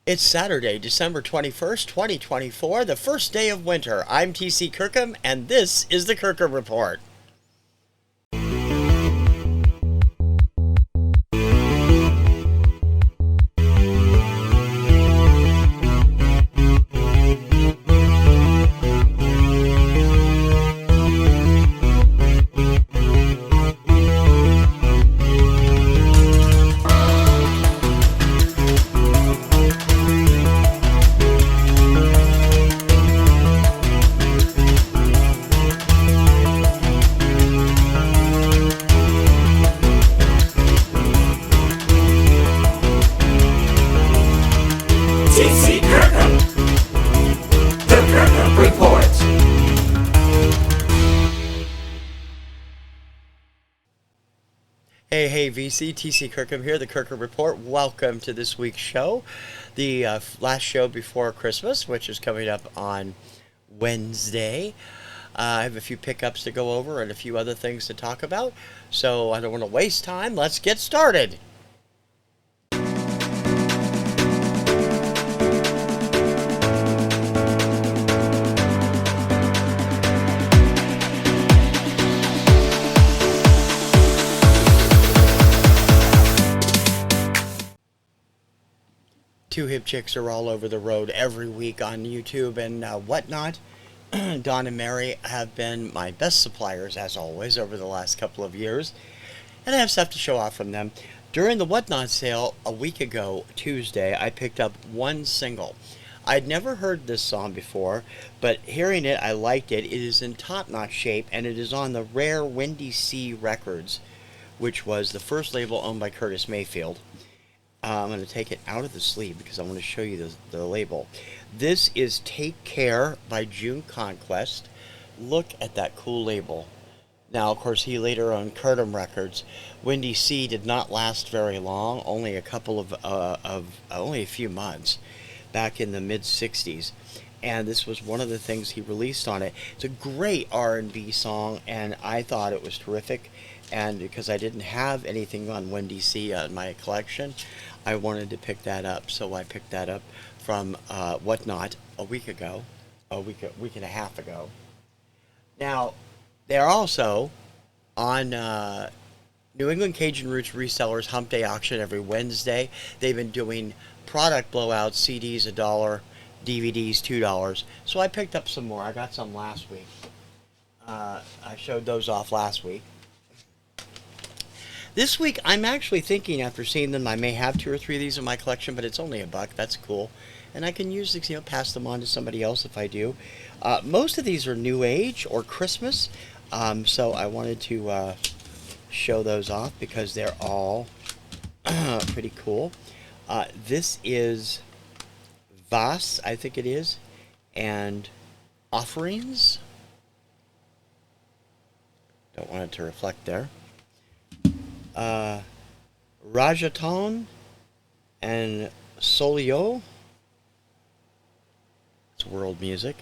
It's Saturday, December 21st, 2024, the first day of winter. I'm TC Kirkham, and this is the Kirkham Report. TC Kirkham, the Kirkham Report. Hey, VC, TC Kirkham here, the Kirkham Report. Welcome to this week's show, the last show before Christmas, which is coming up on Wednesday. I have a few pickups to go over and a few other things to talk about, so I don't want to waste time. Let's get started. Two hip chicks are all over the road every week on YouTube and whatnot. Don and Mary have been my best suppliers, as always, over the last couple of years. And I have stuff to show off from them. During the Whatnot sale a week ago, Tuesday, I picked up one single. I'd never heard this song before, but hearing it, I liked it. It is in top-notch shape, and it is on the rare Windy Sea Records, which was the first label owned by Curtis Mayfield. I'm going to take it out of the sleeve because I want to show you the label. This is Take Care by June Conquest. Look at that cool label. Now, of course, he later owned Kirkham Records. Windy Sea did not last very long, only only a few months, back in the mid-'60s. And this was one of the things he released on it. It's a great R&B song, and I thought it was terrific. And because I didn't have anything on Windy Sea in my collection, I wanted to pick that up. So I picked that up from Whatnot a week and a half ago. Now, they're also on New England Cajun Roots Resellers Hump Day auction every Wednesday. They've been doing product blowouts, CDs $1, DVDs $2. So I picked up some more. I got some last week. I showed those off last week. This week, I'm actually thinking, after seeing them, I may have 2 or 3 of these in my collection, but it's only $1. That's cool. And I can use these, pass them on to somebody else if I do. Most of these are New Age or Christmas, so I wanted to show those off because they're all pretty cool. This is Vas, I think it is, and Offerings. Don't want it to reflect there. Rajaton and Solio. It's world music.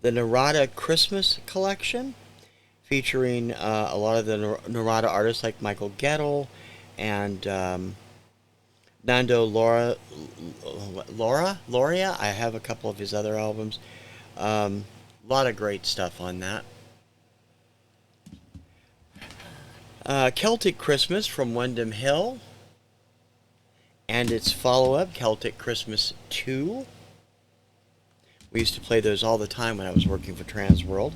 The Narada Christmas Collection, featuring a lot of the Narada artists like Michael Gettle and Nando Loria. I have a couple of his other albums. A lot of great stuff on that. Celtic Christmas from Wyndham Hill, and its follow-up, Celtic Christmas 2. We used to play those all the time when I was working for Transworld.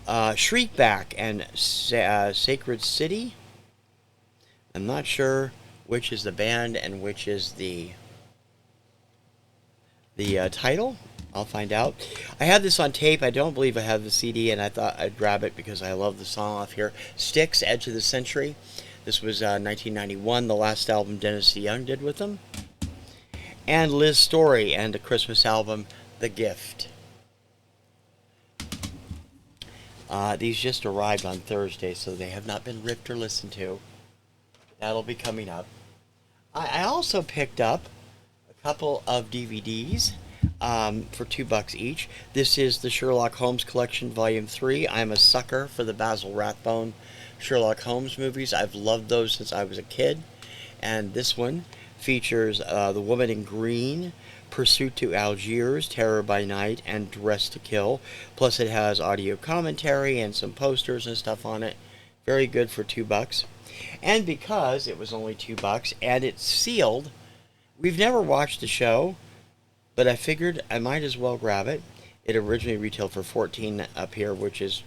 Shriekback and Sacred City. I'm not sure which is the band and which is the title. I'll find out. I have this on tape. I don't believe I have the CD, and I thought I'd grab it because I love the song off here. Styx, Edge of the Century. This was 1991, the last album Dennis DeYoung did with them. And Liz Story and a Christmas album, The Gift. These just arrived on Thursday, so they have not been ripped or listened to. That'll be coming up. I also picked up a couple of DVDs. for $2 each. This is the Sherlock Holmes Collection Volume 3. I'm a sucker for the Basil Rathbone Sherlock Holmes movies. I've loved those since I was a kid. And this one features The Woman in Green, Pursuit to Algiers, Terror by Night, and Dress to Kill. Plus it has audio commentary and some posters and stuff on it. Very good for $2. And because it was only $2 and it's sealed, we've never watched the show, but I figured I might as well grab it. It originally retailed for $14 up here, which is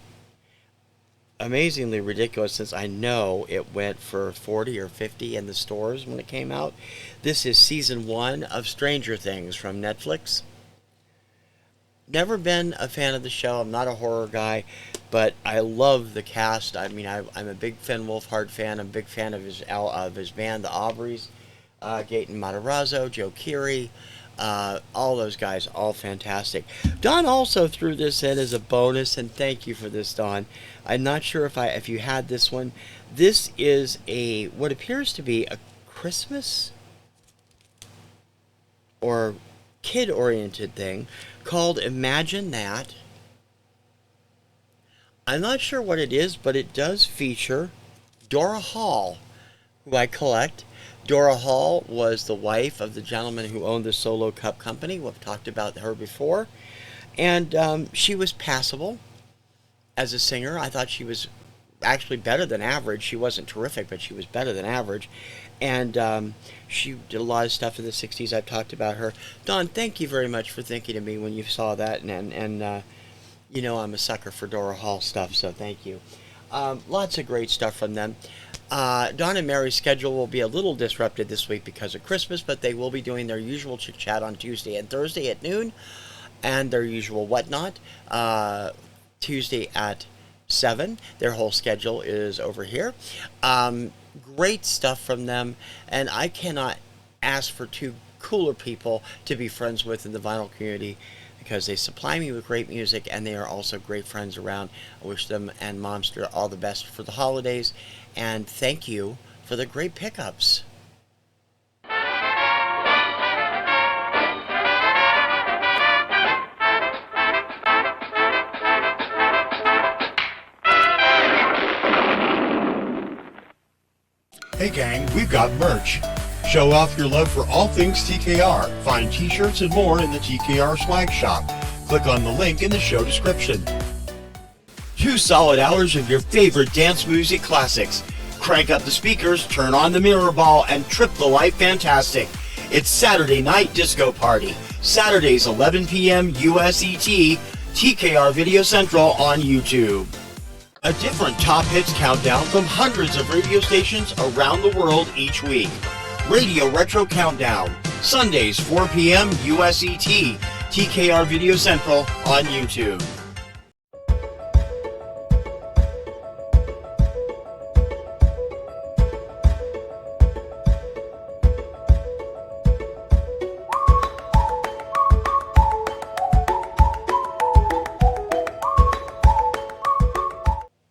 amazingly ridiculous since I know it went for $40 or $50 in the stores when it came out. This is season 1 of Stranger Things from Netflix. Never been a fan of the show. I'm not a horror guy, but I love the cast. I mean, I'm a big Finn Wolfhard fan. I'm a big fan of his band, the Aubreys, Gaten Matarazzo, Joe Keery, all those guys, all fantastic. Don also threw this in as a bonus, and thank you for this, Don. I'm not sure if you had this one. This is what appears to be a Christmas or kid-oriented thing called Imagine That. I'm not sure what it is, but it does feature Dora Hall, who I collect. Dora Hall was the wife of the gentleman who owned the Solo Cup Company. We've talked about her before. And she was passable as a singer. I thought she was actually better than average. She wasn't terrific, but she was better than average. And she did a lot of stuff in the 60s. I've talked about her. Don, thank you very much for thinking of me when you saw that. And you know I'm a sucker for Dora Hall stuff, so thank you. Lots of great stuff from them. Don and Mary's schedule will be a little disrupted this week because of Christmas, but they will be doing their usual chit-chat on Tuesday and Thursday at noon, and their usual whatnot Tuesday at 7. Their whole schedule is over here. Great stuff from them, and I cannot ask for two cooler people to be friends with in the vinyl community, because they supply me with great music and they are also great friends around. I wish them and Momster all the best for the holidays, and thank you for the great pickups. Hey gang, we've got merch. Show off your love for all things TKR. Find t-shirts and more in the TKR swag shop. Click on the link in the show description. 2 solid hours of your favorite dance music classics. Crank up the speakers, turn on the mirror ball, and trip the life fantastic. It's Saturday Night Disco Party. Saturdays 11 p.m. US ET, TKR Video Central on YouTube. A different top hits countdown from hundreds of radio stations around the world each week. Radio Retro Countdown, Sundays 4 p.m. US ET, TKR Video Central on YouTube.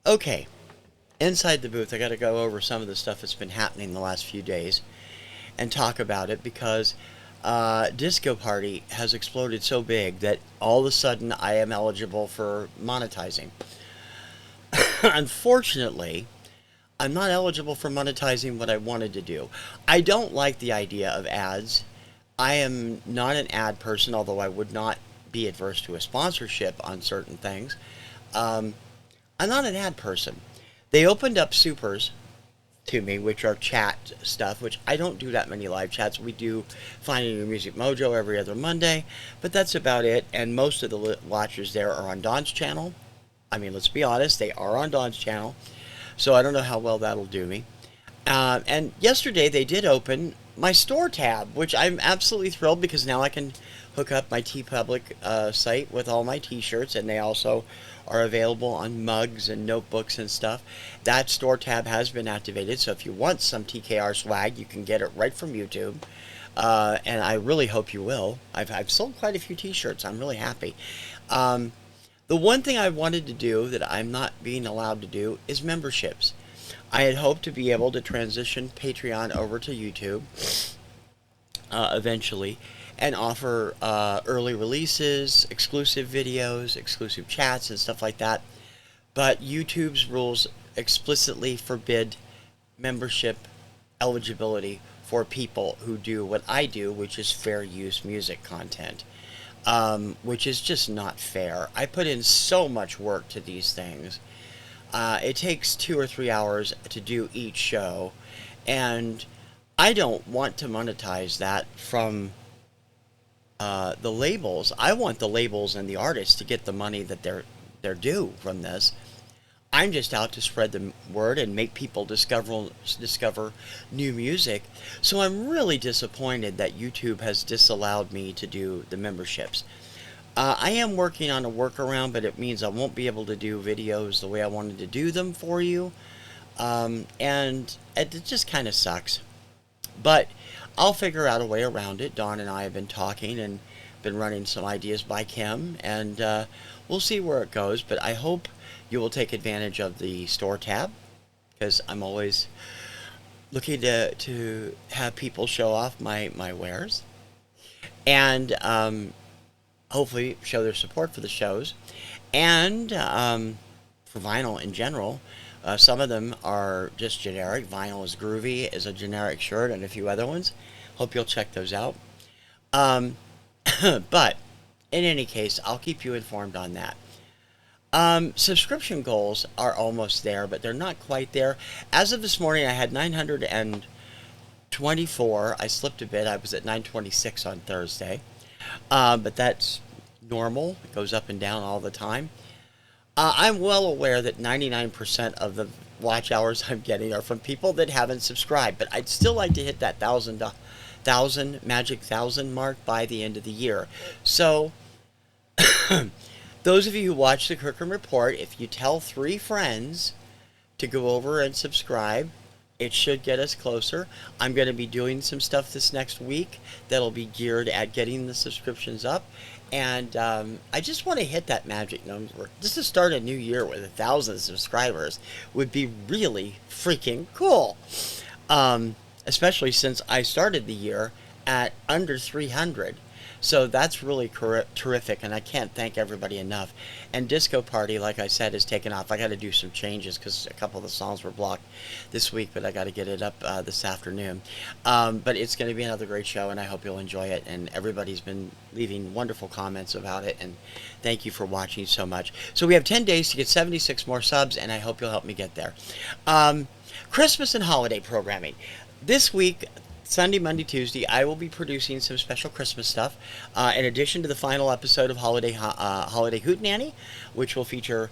Okay, inside the booth, I got to go over some of the stuff that's been happening the last few days and talk about it, because Disco Party has exploded so big that all of a sudden I am eligible for monetizing. Unfortunately, I'm not eligible for monetizing what I wanted to do. I don't like the idea of ads. I am not an ad person, although I would not be adverse to a sponsorship on certain things. I'm not an ad person. They opened up supers to me, which are chat stuff, which I don't do that many live chats. We do Finding Your Music Mojo every other Monday, but that's about it. And most of the watchers there are on Don's channel. I mean, let's be honest, they are on Don's channel. So I don't know how well that'll do me. And yesterday they did open my store tab, which I'm absolutely thrilled, because now I can hook up my TeePublic site with all my t-shirts, and they also are available on mugs and notebooks and stuff. That store tab has been activated, so if you want some TKR swag, you can get it right from YouTube. And I really hope you will. I've sold quite a few t-shirts. I'm really happy. The one thing I wanted to do that I'm not being allowed to do is memberships. I had hoped to be able to transition Patreon over to YouTube eventually, and offer early releases, exclusive videos, exclusive chats, and stuff like that. But YouTube's rules explicitly forbid membership eligibility for people who do what I do, which is fair use music content, which is just not fair. I put in so much work to these things. It takes 2 or 3 hours to do each show, and I don't want to monetize that from the labels. I want the labels and the artists to get the money that they're due from this. I'm just out to spread the word and make people discover new music. So I'm really disappointed that YouTube has disallowed me to do the memberships. I am working on a workaround, but it means I won't be able to do videos the way I wanted to do them for you. And it just kind of sucks. But I'll figure out a way around it. Dawn and I have been talking and been running some ideas by Kim, and we'll see where it goes. But I hope you will take advantage of the store tab, because I'm always looking to have people show off my wares, and hopefully show their support for the shows, and for vinyl in general. Some of them are just generic. Vinyl is Groovy is a generic shirt, and a few other ones. Hope you'll check those out. But in any case, I'll keep you informed on that. Subscription goals are almost there, but they're not quite there. As of this morning, I had 924. I slipped a bit. I was at 926 on Thursday. But that's normal. It goes up and down all the time. I'm well aware that 99% of the watch hours I'm getting are from people that haven't subscribed, but I'd still like to hit that magic 1,000 mark by the end of the year. So those of you who watch the Kirkham Report, if you tell 3 friends to go over and subscribe, it should get us closer. I'm going to be doing some stuff this next week that'll be geared at getting the subscriptions up. And I just want to hit that magic number. Just to start a new year with 1,000 subscribers would be really freaking cool. Especially since I started the year at under 300. So that's really terrific, and I can't thank everybody enough. And Disco Party, like I said, is taken off. I got to do some changes because a couple of the songs were blocked this week, but I got to get it up this afternoon. But it's going to be another great show, and I hope you'll enjoy it. And everybody's been leaving wonderful comments about it, and thank you for watching so much. So we have 10 days to get 76 more subs, and I hope you'll help me get there. Christmas and holiday programming. This week, Sunday, Monday, Tuesday, I will be producing some special Christmas stuff, in addition to the final episode of Holiday Hootenanny, which will feature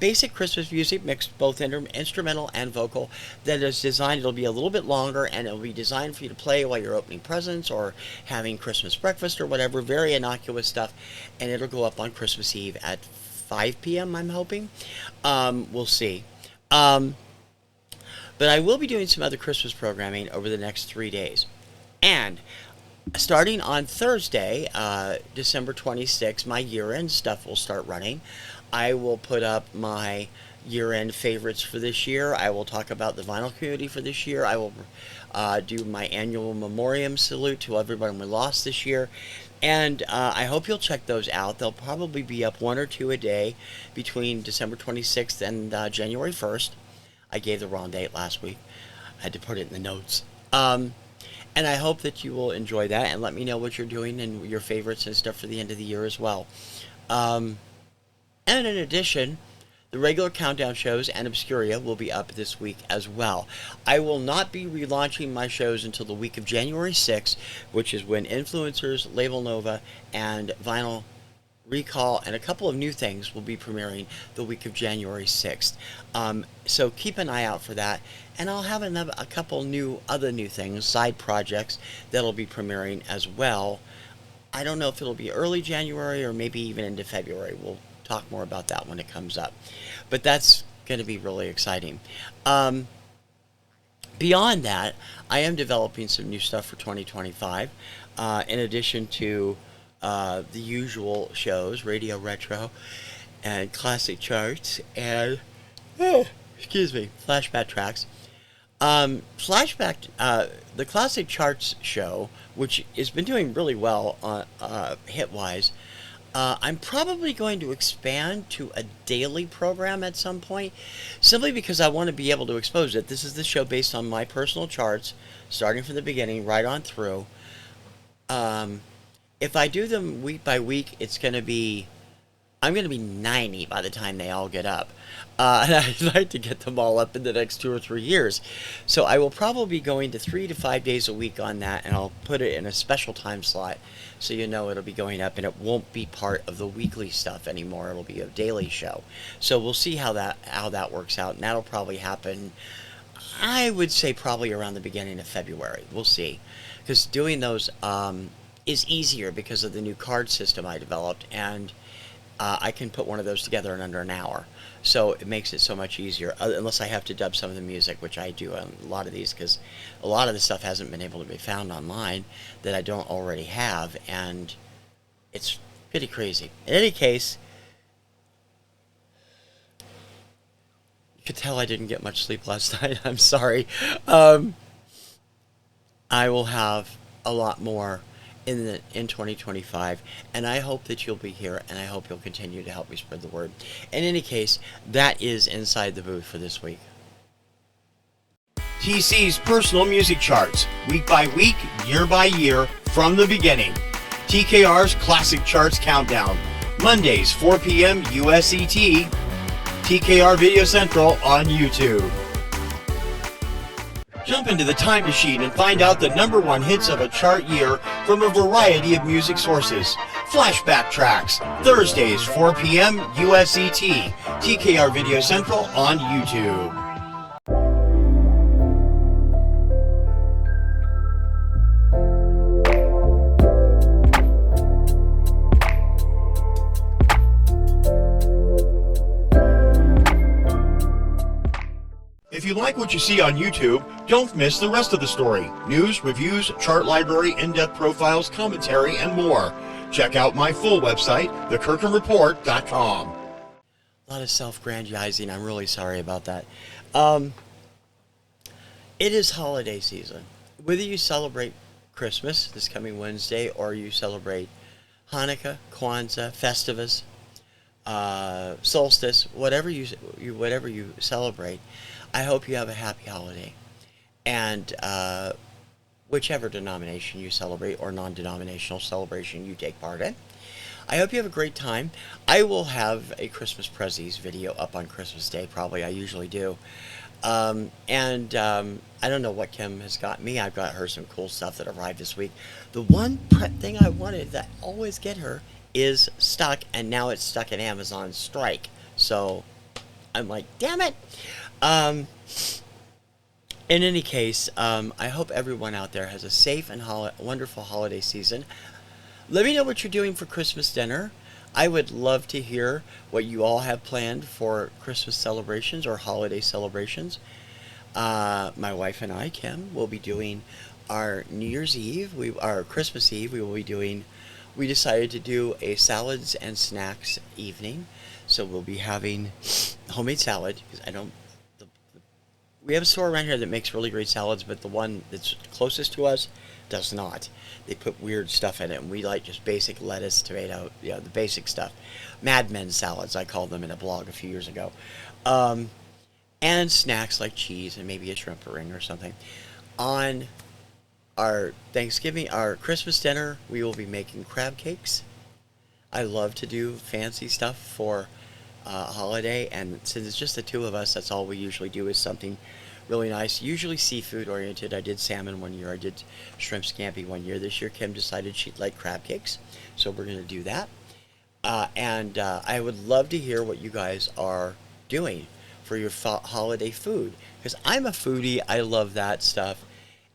basic Christmas music mixed both instrumental and vocal. That is designed, it'll be a little bit longer, and it'll be designed for you to play while you're opening presents or having Christmas breakfast or whatever. Very innocuous stuff, and it'll go up on Christmas Eve at 5 p.m., I'm hoping. We'll see. But I will be doing some other Christmas programming over the next 3 days. And starting on Thursday, December 26th, my year-end stuff will start running. I will put up my year-end favorites for this year. I will talk about the vinyl community for this year. I will do my annual memoriam salute to everyone we lost this year. And I hope you'll check those out. They'll probably be up 1 or 2 a day between December 26th and January 1st. I gave the wrong date last week. I had to put it in the notes. And I hope that you will enjoy that and let me know what you're doing and your favorites and stuff for the end of the year as well. And in addition, the regular countdown shows and Obscuria will be up this week as well. I will not be relaunching my shows until the week of January 6th, which is when Influencers, Label Nova, and Vinyl Recall and a couple of new things will be premiering the week of January 6th. So keep an eye out for that. And I'll have a couple other new things, side projects, that'll be premiering as well. I don't know if it'll be early January or maybe even into February. We'll talk more about that when it comes up. But that's going to be really exciting. Beyond that, I am developing some new stuff for 2025. In addition to the usual shows, Radio Retro and Classic Charts and, flashback tracks. Flashback, the Classic Charts show, which has been doing really well hit-wise, I'm probably going to expand to a daily program at some point, simply because I want to be able to expose it. This is the show based on my personal charts, starting from the beginning right on through. If I do them week by week, I'm going to be 90 by the time they all get up. And I'd like to get them all up in the next 2 or 3 years. So I will probably be going to 3 to 5 days a week on that, and I'll put it in a special time slot so you know it'll be going up, and it won't be part of the weekly stuff anymore. It'll be a daily show. So we'll see how that works out, and that'll probably happen, I would say, probably around the beginning of February. We'll see. Because doing those is easier because of the new card system I developed, and I can put one of those together in under an hour. So it makes it so much easier, unless I have to dub some of the music, which I do on a lot of these, because a lot of the stuff hasn't been able to be found online that I don't already have, and it's pretty crazy. In any case, you could tell I didn't get much sleep last night. I'm sorry. I will have a lot more in 2025, and I hope that you'll be here, and I hope you'll continue to help me spread the word. In any case, that is Inside the Booth for this week. TC's personal music charts, week by week, year by year, from the beginning. TKR's Classic Charts Countdown, Mondays 4 p.m. USET, TKR Video Central on YouTube. Jump into the time machine and find out the #1 hits of a chart year from a variety of music sources. Flashback tracks, Thursdays 4 p.m. USET, TKR Video Central on YouTube. If you like what you see on YouTube, don't miss the rest of the story. News, reviews, chart library, in-depth profiles, commentary, and more. Check out my full website, thekirkhamreport.com. A lot of self-grandizing. I'm really sorry about that. It is holiday season. Whether you celebrate Christmas this coming Wednesday, or you celebrate Hanukkah, Kwanzaa, Festivus, solstice, whatever you celebrate, I hope you have a happy holiday. And whichever denomination you celebrate or non-denominational celebration you take part in, I hope you have a great time. I will have a Christmas Prezzies video up on Christmas Day, probably. I usually do. I don't know what Kim has got me. I've got her some cool stuff that arrived this week. The one thing I wanted that I always get her is stuck, and now it's stuck in Amazon strike. So I'm like, damn it. In any case, I hope everyone out there has a safe and wonderful holiday season. Let me know what you're doing for Christmas dinner. I would love to hear what you all have planned for Christmas celebrations or holiday celebrations. My wife and I, Kim, will be doing our New Year's Eve, our Christmas Eve. We decided to do a salads and snacks evening. So we'll be having homemade salad, because we have a store around here that makes really great salads, but the one that's closest to us does not. They put weird stuff in it, and we like just basic lettuce, tomato, the basic stuff. Mad Men salads, I called them in a blog a few years ago. And snacks like cheese and maybe a shrimp ring or something. On our Christmas dinner, we will be making crab cakes. I love to do fancy stuff for holiday, and since it's just the two of us, that's all we usually do, is something really nice, usually seafood oriented. I did salmon one year, I did shrimp scampi one year. This year Kim decided she'd like crab cakes, so we're going to do that. I would love to hear what you guys are doing for your holiday food, because I'm a foodie. I love that stuff,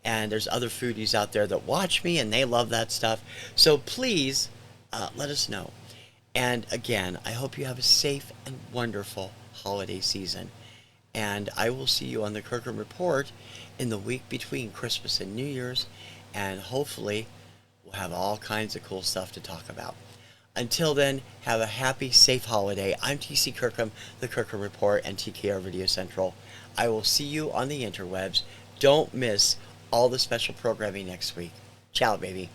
and there's other foodies out there that watch me and they love that stuff, so please let us know. And again, I hope you have a safe and wonderful holiday season. And I will see you on the Kirkham Report in the week between Christmas and New Year's. And hopefully, we'll have all kinds of cool stuff to talk about. Until then, have a happy, safe holiday. I'm TC Kirkham, the Kirkham Report, and TKR Video Central. I will see you on the interwebs. Don't miss all the special programming next week. Ciao, baby.